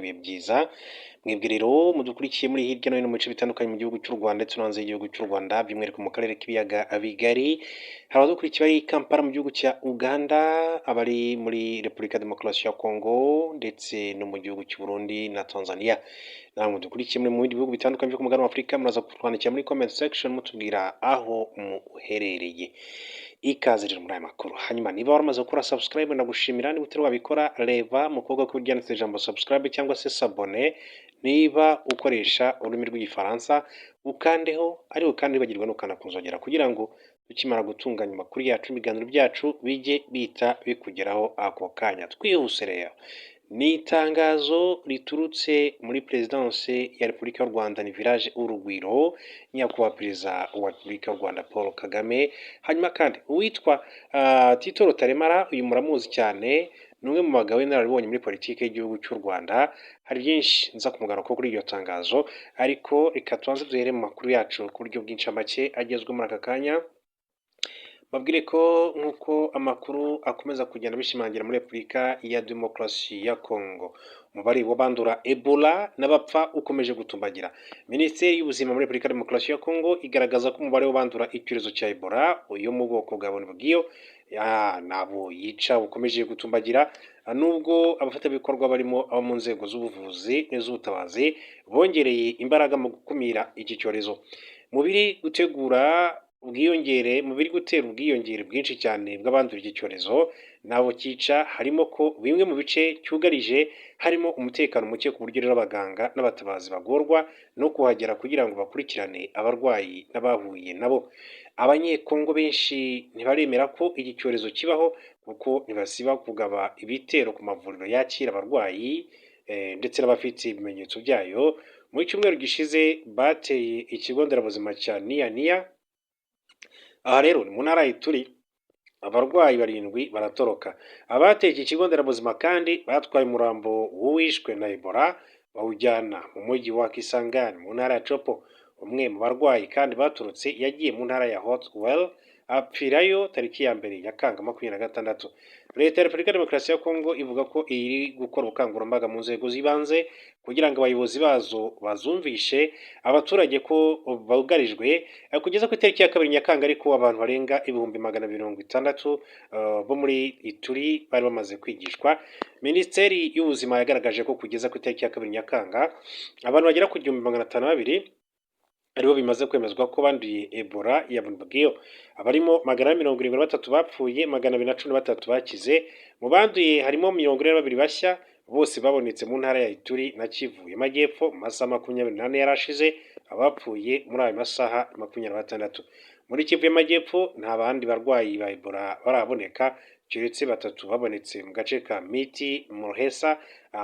ibihe byiza mwebwe rero mudukurikiye muri hirya no hino mu bice bitandukanye mu gihugu cy'u Rwanda ndetse no hanze y'igihugu cy'u Rwanda by'umwihariko mu karere k'ibiyaga bigari, hari abadukurikiye bari i Kampala mu gihugu cya Uganda, abari muri Repubulika ya Demokarasi ya Kongo ndetse no mu gihugu cy'u Burundi na Tanzania. Namwe dukurikiye muri mu bindi bihugu bitandukanye byo ku mugabane wa Afurika, muraza kutwandikira muri comment section mutubwira aho muherereye. Ikaze rero muri aya makuru. Hanyuma niba waramaze gukora subscribe ndagushimira, niba utari wabikora reba mu kuboko kw'iburyo handitse ijambo subscribe cyangwa se s'abonner, niba ukoresha ururimi rw'igifaransa ukandeho, ariko kandi wibagirwa n'ukanda kunzogera kugira ngo tukimara gutunganya amakuru yacu ibiganiro byacu bijye bihita bikugeraho ako kanya. Twihuse rero, ni itangazo riturutse muri Perezidanse ya Repubulika y'u Rwanda ni Village Urugwiro, nyakubahwa Perezida wa Repubulika y'u Rwanda Paul Kagame. Hanyuma kandi uwitwa Tito Rutaremara, uyu muramuzi cyane, ni umwe mu bagabo b'inararibonye muri politiki y'igihugu cy'u Rwanda. Hari byinshi nza kumugaruka kuri iryo tangazo, ariko reka tubanze duhere mu makuru yacu ku buryo bw'incamake agezwe muri aka kanya. Babwire ko nk'uko amakuru akomeza kugenda bishimangira muri Repubulika ya Demokarasi ya Kongo, umubare w'abandura Ebola n'abapfa ukomeje gutumbagira. Minisiteri y'Ubuzima muri Repubulika ya Demokarasi ya Kongo igaragaza ko umubare w'abandura icyorezo cya Ebola yo mu bwoko bwa Bundibugyo nabo yica ukomeje gutumbagira, nubwo abafatanyabikorwa barimo abo mu nzego z'ubuvuzi n'iz'ubutabazi bongereye imbaraga mu gukumira iki cyorezo. Mu biri gutera ubwiyongere bwinshi cyane bw'abandura iki cyorezo nabo cyica, harimo ko bimwe mu bice cyugarije harimo umutekano muke, ku buryo rero abaganga n'abatabazi bagorwa no kuhagera kugira ngo bakurikirane abarwayi n'abahuye nabo. Abanyekongo benshi ntibaremera ko iki cyorezo kibaho, kuko ntibasiba kugaba ibitero ku mavuriro yakira abarwayi ndetse n'abafite ibimenyetso byayo. Mu cyumweru gishize bateye ikigo nderabuzima cya Niya. Aha rero ni mu ntara y'Ituri, abarwayi 7 baratoroka. Abateye iki kigo nderabuzima kandi batwaye umurambo w'uwishwe na Ebola bawujyana mu mujyi wa Kisangani mu ntara ya Chopo. Umwe mu barwayi kandi baturutse yagiye mu ntara ya Hotwell apfirayo tariki ya 2 Nyakanga 2026. Leta ya Repubulika ya Demokarasi ya Kongo ivuga ko iri gukora ubukangurambaga mu nzego z'ibanze kugira ngo abayobozi bazo bazumvishe abaturage ko bugarijwe, kugeza ku itariki ya 2 Nyakanga ariko abantu barenga 260,000 bo muri Ituri bari bamaze kwigishwa. Minisiteri y'Ubuzima yagaragaje ko kugeza ku itariki ya 2 Nyakanga abantu bagera ku 502 aribo bimaze kwemezwa ko banduye Ebola ya Bundibugyo. Abarimo 173 bapfuye, 213 bakize. Mu banduye harimo 42 bashya, bose babonetse mu ntara ya Ituri na Kivu y'Amajyepfo mu masaha 24 yarashize. Abapfuye muri ayo masaha 26. Muri Kivu y'Amajyepfo nta bandi barwayi ba Ebola baraboneka, keretse 3 babonetse mu gace ka Miti Muhesa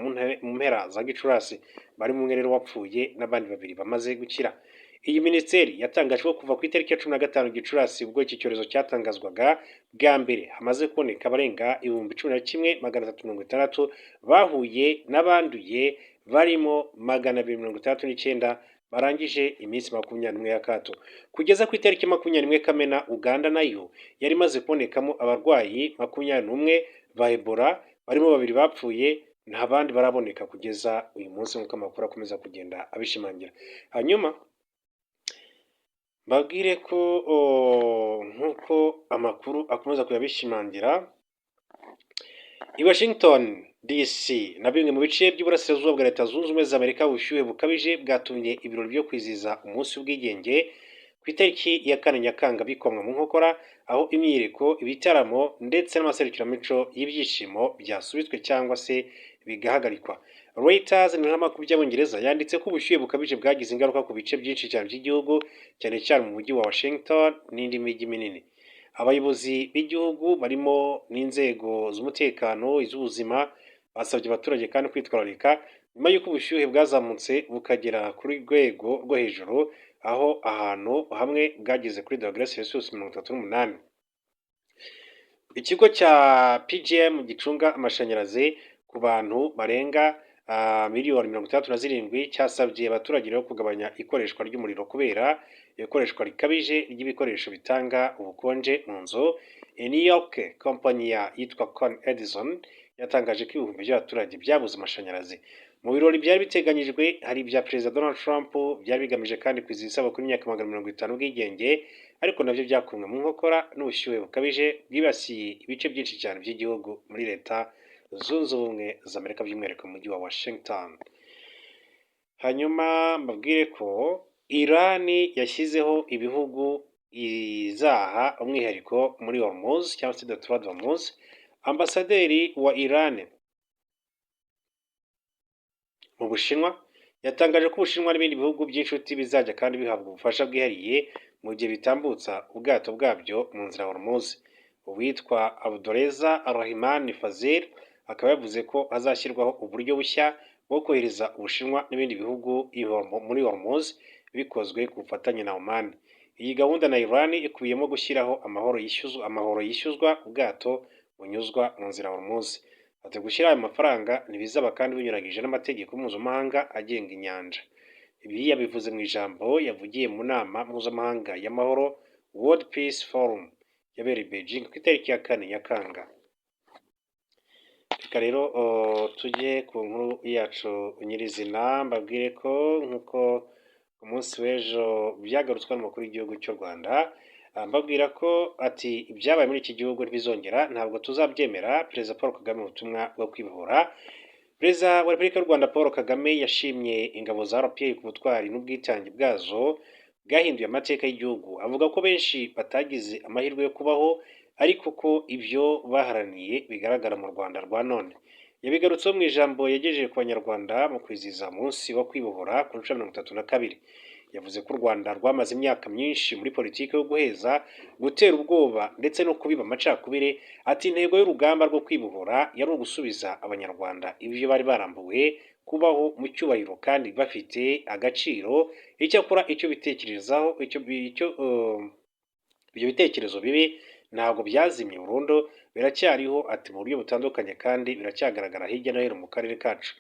mu mpera za Gicurasi. Bari mu rero wapfuye n'abandi 2 bamaze gukira. Iyi minisiteri yatangaje ko kuva ku itariki ya 15 Gicurasi ubwo iki cyorezo cyatangazwaga bwa mbere hamaze kuboneka abarenga 11,360 bahuye n'abanduye, barimo 269 barangije iminsi 21 y'akato. Kugeza ku itariki 21 Kamena, Uganda nayo yari imaze kubonekamo abarwayi 21 ba Ebola, barimo 2 bapfuye, nta bandi baraboneka kugeza uyu munsi nk'uko amakuru akomeza kugenda abishimangira. Hanyuma babwire ko nk'uko amakuru akomeza kuyabishimangira, i Washington DC na bimwe mu bice by'uburasirazuba bwa Leta Zunze Ubumwe za Amerika ubushyuhe bukabije bwatumye ibirori byo kwizihiza umunsi w'ubwigenge ku itariki ya 4 Nyakanga bikomwa mu nkokora, aho imyiyereko, ibitaramo ndetse n'amaserukiramuco y'ibyishimo byasubitswe cyangwa se bigahagarikwa. Reuters ni nk'amakuru y'Abongereza yanditse ko ubushyuhe bukabije bwagize ingaruka ku bice byinshi cyane by'igihugu, cyane cyane mu mujyi wa Washington n'indi mijyi minini. Abayobozi b'igihugu barimo n'inzego z'umutekano, iz'ubuzima basabye abaturage kandi kwitwararika nyuma y'uko ubushyuhe bwazamutse bukagera kuri rwego rwo hejuru, aho ahantu hamwe bwageze kuri °C38. Ikigo cya PGM gicunga amashanyarazi ku bantu barenga miliyoni 37 cyasabye abaturage rero kugabanya ikoreshwa ry'umuriro kubera ikoreshwa rikabije ry'ibikoresho bitanga ubukonje mu nzu. New York kompanyi yitwa Con Edison yatangaje ko ibihumbi by'abaturage byabuze amashanyarazi. Mu birori byari biteganyijwe hari ibya Perezida Donald Trump byari bigamije kandi kwizihiza isabukuru y'imyaka 50 ubwigenge, ariko nabyo byakumwe mu nkokora n'ubushyuhe bukabije bwibasiye ibice byinshi cyane by'igihugu muri Leta Zunze Ubumwe za Amerika by'umwihariko mu mujyi wa Washington. Hanyuma mbabwire ko Iran yashyizeho ibihugu izaha umwihariko muri Hormuz cyangwa se Detroit de Hormuz. Ambasaderi wa Iran mu Bushinwa yatangaje ko Ubushinwa n'ibindi bihugu by'inshuti bizajya kandi bihabwa ubufasha bwihariye mu gihe bitambutsa ubwato bwabyo mu nzira Hormuz. Uwitwa Abdureza Rahman Fazil akaba yavuze ko hazashyirwaho uburyo bushya bwo kohereza Ubushinwa n'ibindi bihugu muri Hormuz bikozwe ku bufatanye na Oman. Iyi gahunda na Iran ikubiyemo gushyiraho amahoro yishyuzwa ubwato bunyuzwa mu nzira Hormuz. Ati gushyira ayo mafaranga ntibizaba kandi binyuranyije n'amategeko mpuzamahanga agenga inyanja. Ibi yabivuze mu ijambo yavugiye mu nama mpuzamahanga y'amahoro World Peace Forum yabereye Beijing ku itariki ya 4 Nyakanga. Reka rero tujye ku nkuru yacu nyirizina, mbabwire ko nk'uko ku munsi w'ejo byagarutswe n'umukuru w'igihugu cy'u Rwanda, mbabwira ko ati ibyabaye muri iki gihugu ntibizongera, ntabwo tuzabyemera. Perezida Paul Kagame mu butumwa bwo kwibohora. Perezida wa Repubulika y'u Rwanda Paul Kagame yashimye ingabo za RPA ku butwari n'ubwitange bwazo bwahinduye amateka y'igihugu, avuga ko benshi batagize amahirwe yo kubaho ariko ko ibyo baharaniye bigaragara mu Rwanda rwa none. Yabigarutseho mu ijambo yagejeje ku Banyarwanda mu kwizihiza umunsi wo kwibohora ku nshuro 32. Yavuze ko u Rwanda rwamaze imyaka myinshi muri politiki yo guheza, gutera ubwoba ndetse no kubiba amacakubiri. Ati intego y'urugamba rwo kwibohora yari ugusubiza Abanyarwanda ibyo bari barambuwe, kubaho mu cyubahiro kandi bafite agaciro. Icyakora icyo bitekerezaho ibyo bitekerezo bibi ntabwo byazimye burundu, biracyariho ati mu buryo butandukanye kandi biracyagaragara hirya no hino mu karere kacu.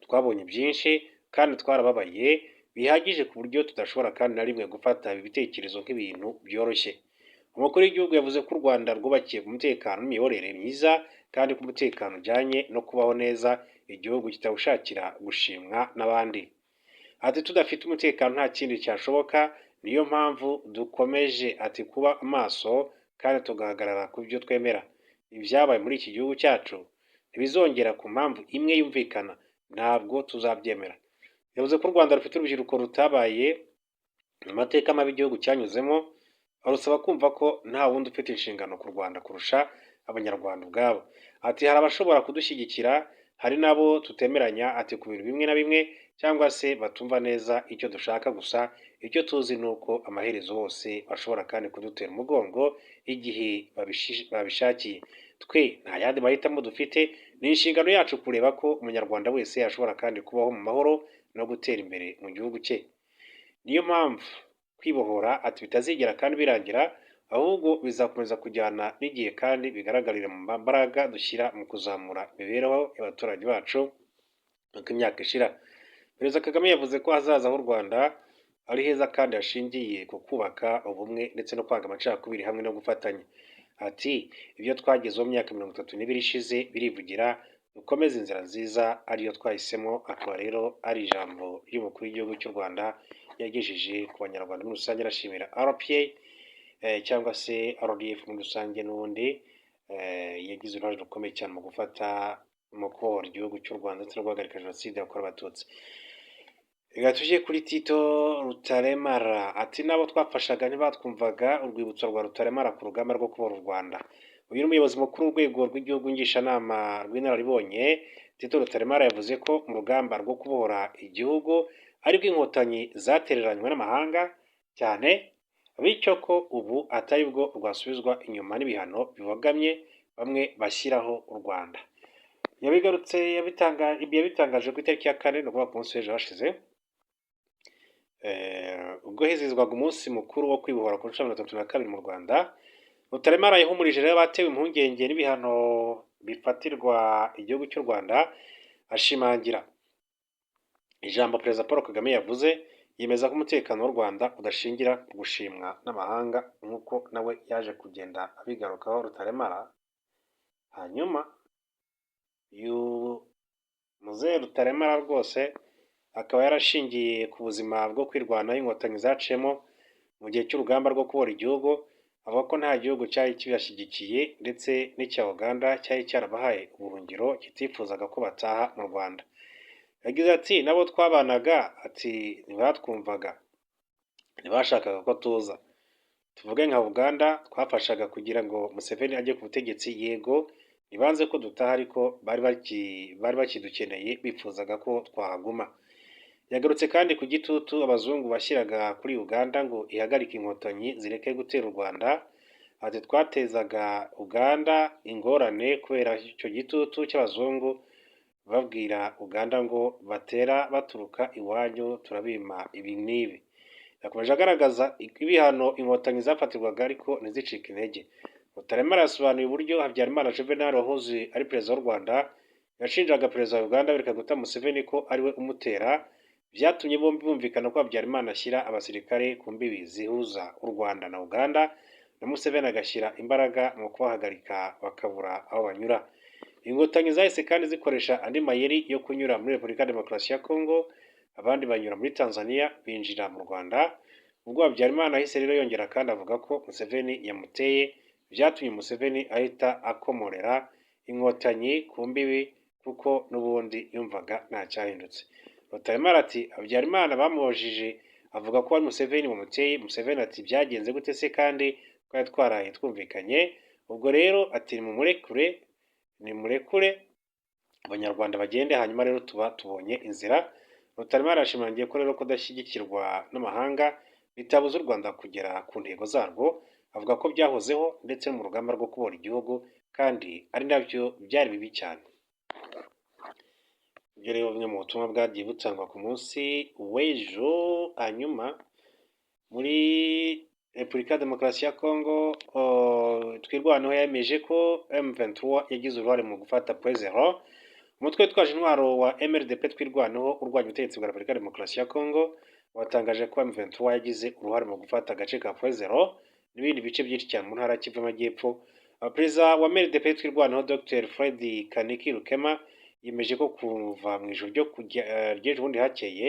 Twabonye byinshi kandi twarababaye bihagije ku buryo tudashobora kandi na rimwe gufata ibi bitekerezo nk'ibintu byoroshye. Umukuru w'igihugu yavuze ko u Rwanda rwubakiye ku mutekano n'imiyoborere myiza kandi ko umutekano ujyanye no kubaho neza, igihugu kitawushakira gushimwa n'abandi. Ati tudafite umutekano nta kindi cyashoboka, niyo mpamvu dukomeje ati kuba amaso kandi tugahagarara ku byo twemera. Ibyabaye muri iki gihugu cyacu ntibizongera ku mpamvu imwe yumvikana, ntabwo tuzabyemera. Yavuze ko u Rwanda rufite urubyiruko rutabaye mu mateka mabi igihugu cyanyuzemo, arusaba kumva ko nta wundi ufite inshingano ku Rwanda kurusha Abanyarwanda ubwabo. Ati hari abashobora kudushyigikira, hari nabo tutemeranya ati ku bintu bimwe na bimwe cyangwa se batumva neza icyo dushaka, gusa icyo tuzi ni uko amaherezo hose bashobora kandi kudutera umugongo igihe babishakiye. Twe nta yandi mahitamo dufite, ni inshingano yacu kureba ko Umunyarwanda wese ashobora kandi kubaho mu mahoro no gutera imbere mu gihugu cye. Niyo mpamvu kwibohora ati bitazigera kandi birangira, ahubwo bizakomeza kujyana n'igihe kandi bigaragarira mu mbaraga dushyira mu kuzamura imibereho y'abaturage bacu uko imyaka ishira. Perezida Kagame yavuze ko hazaza h'u Rwanda ari heza kandi hashingiye ku kubaka ubumwe ndetse no kwanga amacakubiri hamwe no gufatanya. Ati ibyo twagezeho mu myaka 32 ishize birivugira, dukomeze inzira nziza ariyo twahisemo. Akaba rero ari ijambo ry'umukuru w'igihugu cy'u Rwanda yagejeje ku Banyarwanda muri rusange, arashimira RPA cyangwa se RDF muri rusange n'ubundi yagize uruhare rukomeye cyane mu kubohora igihugu cy'u Rwanda ndetse no guhagarika Jenoside yakorewe Abatutsi. Reka tujye kuri Tito Rutaremara. Ati nabo twafashaga ntibatwumvaga, urwibutso rwa Rutaremara ku rugamba rwo kubohora u Rwanda. Uyu ni umuyobozi mukuru w'urwego rw'igihugu ngishanama rw'inararibonye. Tito Rutaremara yavuze ko mu rugamba rwo kubohora igihugu aribwo inkotanyi zatereranywe n'amahanga cyane, bityo ko ubu atari bwo rwasubizwa inyuma n'ibihano bibogamye bamwe bashyiraho u Rwanda. Yabitangaje ku itariki ya 4 no ku munsi w'ejo hashize, ubwo hizihizwaga umunsi mukuru wo kwibohora ku nshuro 32 mu Rwanda. Rutaremara yahumurije rero abatewe impungenge n'ibihano bifatirwa igihugu cy'u Rwanda, ashimangira ijambo Perezida Paul Kagame yavuze, yemeza ko umutekano w'u Rwanda udashingira ku gushimwa n'amahanga nk'uko nawe yaje kugenda abigarukaho Rutaremara. Hanyuma Muzehe Rutaremara rwose akaba yarashingiye ku buzima bwo kwirwanaho inkotanyi zaciyemo mu gihe cy'urugamba rwo kubohora igihugu, avuga ko nta gihugu cyari kibashyigikiye ndetse n'icya Uganda cyari cyarabahaye ubuhungiro kitifuzaga ko bataha mu Rwanda. Yagize ati nabo twabanaga ati ntibatwumvaga, ntibashakaga ko tuza. Tuvuge nka Uganda twafashaga kugira ngo Museveni ajye ku butegetsi, yego ntibanze ko dutaha ariko bari bakidukeneye, bifuzaga ko twahaguma. Yagarutse kandi ku gitutu abazungu bashyiraga kuri Uganda ngo ihagarike inkotanyi zireke gutera u Rwanda. Ati twatezaga Uganda ingorane kubera icyo gitutu cy'abazungu babwira Uganda ngo batera baturuka iwanyu turabima ibi n'ibi. Yakomeje agaragaza ibihano inkotanyi zafatirwaga ariko ntizicike intege. Rutaremara yasobanuye uburyo Habyarimana Juvenal wahoze ari perezida w'u Rwanda yashinjaga perezida wa Uganda Yoweri Kaguta Museveni ko ariwe umutera, byatumye bombi bumvikana ko Habyarimana ashyira abasirikare ku mbibi zihuza u Rwanda na Uganda, na Museveni agashyira imbaraga mu kubahagarika bakabura aho banyura. Inkotanyi zahise kandi zikoresha andi mayeri yo kunyura muri Repubulika ya Demokarasi ya Kongo, abandi banyura muri Tanzania binjira mu Rwanda. Ubwo Habyarimana ahise rero yongera kandi avuga ko Museveni yamuteye, byatumye Museveni ahita akomorera inkotanyi ku mbibi kuko n'ubundi yumvaga nta cyahindutse. Rutaremara ati Habyarimana bamubajije avuga ko ari Museveni wamuteye. Museveni ati byagenze gute se kandi twari twaraye twumvikanye? Ubwo rero ati nimurekure abanyarwanda bagende, hanyuma rero tuba tubonye inzira. Rutaremara yashimangiye ko rero kudashyigikirwa n'amahanga bitabuza u Rwanda kugera ku ntego zarwo. Avuga ko byahozeho ndetse no mu rugamba rwo kubohora igihugu kandi ari nabyo byari bibi cyane. Ibyo rero bimwe mu butumwa bwagiye butangwa ku munsi w'ejo. Hanyuma muri Repubulika ya Demokarasi ya Kongo, Twirwaneho yemeje ko M23 yagize uruhare mu gufata Pwezero. Umutwe witwaje intwaro wa MRDP Twirwaneho urwanya ubutegetsi bwa Repubulika ya Demokarasi ya Kongo watangaje ko M23 yagize uruhare mu gufata agace ka Pwezero n'ibindi bice byinshi cyane mu ntara y'Kivu y'Amajyepfo. Perezida wa MRDP Twirwaneho Dr Fred Kaniki Rukema yemeje ko kuva mu ijoro ry'ejo bundi hakeye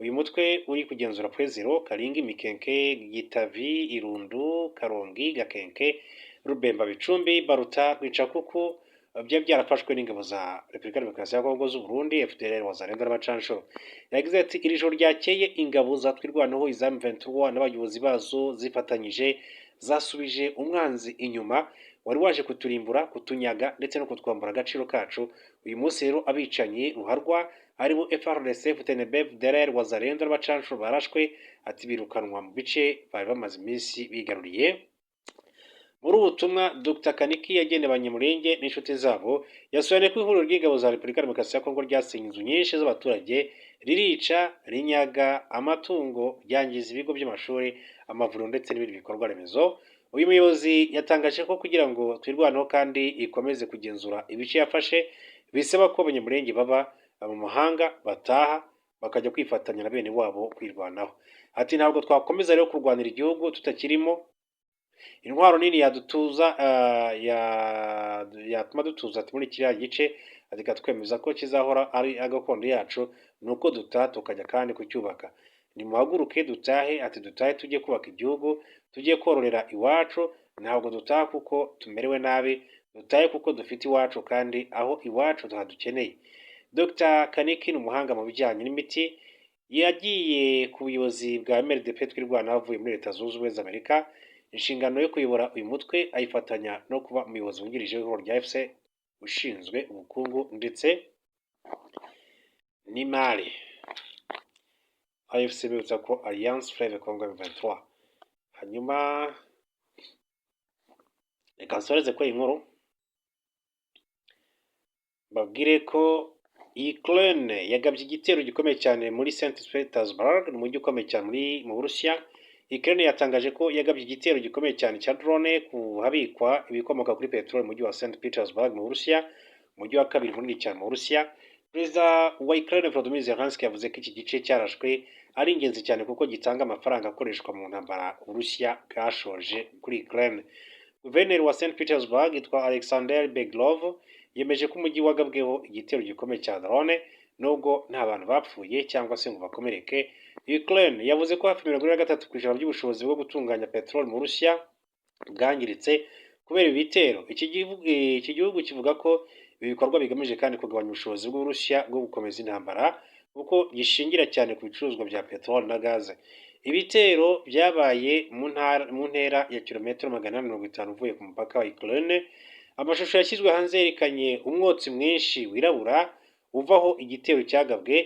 uyu mutwe uri kugenzura Pwezero, Karingi, Mikenke, Gitavi, Irundu, Karongi, Gakenke, Rubemba, Bicumbi, Baruta, Rwicakuku byari byarafashwe n'ingabo za Repubulika ya Demokarasi ya Kongo z'u Burundi, FDLR, Wazalendo n'abacanshuro. Yagize ati iri joro ryakeye ingabo za Twirwaneho iza M23 n'abayobozi bazo zifatanyije zasubije umwanzi inyuma wari waje kuturimbura, kutunyaga ndetse no kutwambura agaciro kacu. Uyu munsi rero abicanyi ruharwa aribo FARDC, FDLR, FDLR, Wazalendo n'abacanshuro barashwe. Ati birukanwa mu bice bari bamaze iminsi bigaruriye. Muri ubu butumwa Dr Kaniki yageneye abanyamurenge n'inshuti zabo, yasobanuye ko ihuriro ry'ingabo za Repubulika ya Demokarasi ya Kongo ryasenye inzu nyinshi z'abaturage, ririca, rinyaga amatungo, ryangiza ibigo by'amashuri, amavuriro ndetse n'ibindi bikorwa remezo. Uyu muyobozi yatangaje ko kugira ngo Twirwaneho kandi ikomeze kugenzura ibice yafashe, bisaba ko abanyamurenge baba mu mahanga bataha bakajya kwifatanya na bene wabo kwirwanaho. Ati ntabwo twakomeza rero kurwanira igihugu tutakirimo. Intwaro nini yadutuza yatuma dutuza ati muri kiriya gice, ati twemeza ko kizahora ari agakondo yacu, nuko dutaha tukajya kandi kucyubaka. Nimuhaguruke dutahe, ati dutahe tujye kubaka igihugu, tujye kororera iwacu. Ntabwo dutaha kuko tumerewe nabi, dutahe kuko dufite iwacu kandi aho iwacu tuhadukeneye. Dr Kaniki ni umuhanga mu bijyanye n'imiti, yagiye ku buyobozi bwa MRDP Twirwaneho avuye muri Leta Zunze Ubumwe za Amerika. Inshingano yo kuyobora uyu mutwe ayifatanya no kuba umuyobozi wungirije w'ihuriro rya FC ushinzwe ubukungu ndetse n'imari. AFC bibutsa ko Alliance Fleuve Congo M23. Hanyuma reka nsoreze ko inkuru babwire ko Ukraine yagabye igitero gikomeye cyane muri St. Petersburg, ni umujyi ukomeye cyane mu Burusiya. Ukraine yatangaje ko yagabye igitero gikomeye cyane cya drone ku habikwa ibikomoka kuri peteroli mu mujyi wa St. Petersburg mu Burusiya, umujyi wa kabiri munini cyane mu Burusiya. Perezida wa Ukraine Volodymyr Zelensky yavuze ko iki gice cyarashwe ari ingenzi cyane kuko gitanga amafaranga akoreshwa mu ntambara Uburusiya bwashoje kuri Ukraine. Guverineri wa St. Petersburg yitwa Alexander Beglov yemeje ko umujyi wagabweho igitero gikomeye cya drone nubwo nta bantu bapfuye cyangwa se ngo bakomereke. Ukraine yavuze ko hafi 43% by'ubushobozi bwo gutunganya peteroli mu Burusiya bwangiritse kubera ibi bitero. Iki gihugu kivuga ko ibi bikorwa bigamije kandi kugabanya ubushobozi bw'Uburusiya bwo gukomeza intambara kuko gishingira cyane ku bicuruzwa bya peteroli na gaze. Ibitero byabaye mu ntera ya kilometero 850 uvuye ku mupaka wa Ukraine. Amashusho yashyizwe hanze yerekanye umwotsi mwinshi wirabura uvaho igitero cyagabwe.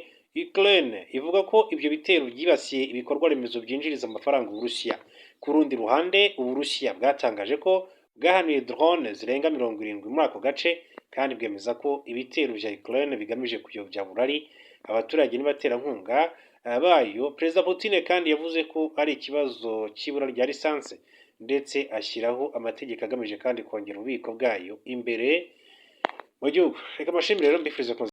Ukraine ivuga ko ibyo bitero byibasiye ibikorwa remezo byinjiriza amafaranga Uburusiya. Ku rundi ruhande, Uburusiya bwatangaje ko bwahanuye drone zirenga 70 muri ako gace kandi bwemeza ko ibitero bya Ukraine bigamije kuyobya burari abaturage n'abaterankunga bayo. Perezida Putin kandi yavuze ko ari ikibazo cy'ibura rya lisansi ndetse ashyiraho amategeko agamije kandi kongera ububiko bwayo imbere mu gihugu. Reka amashimwe rero mbifuriza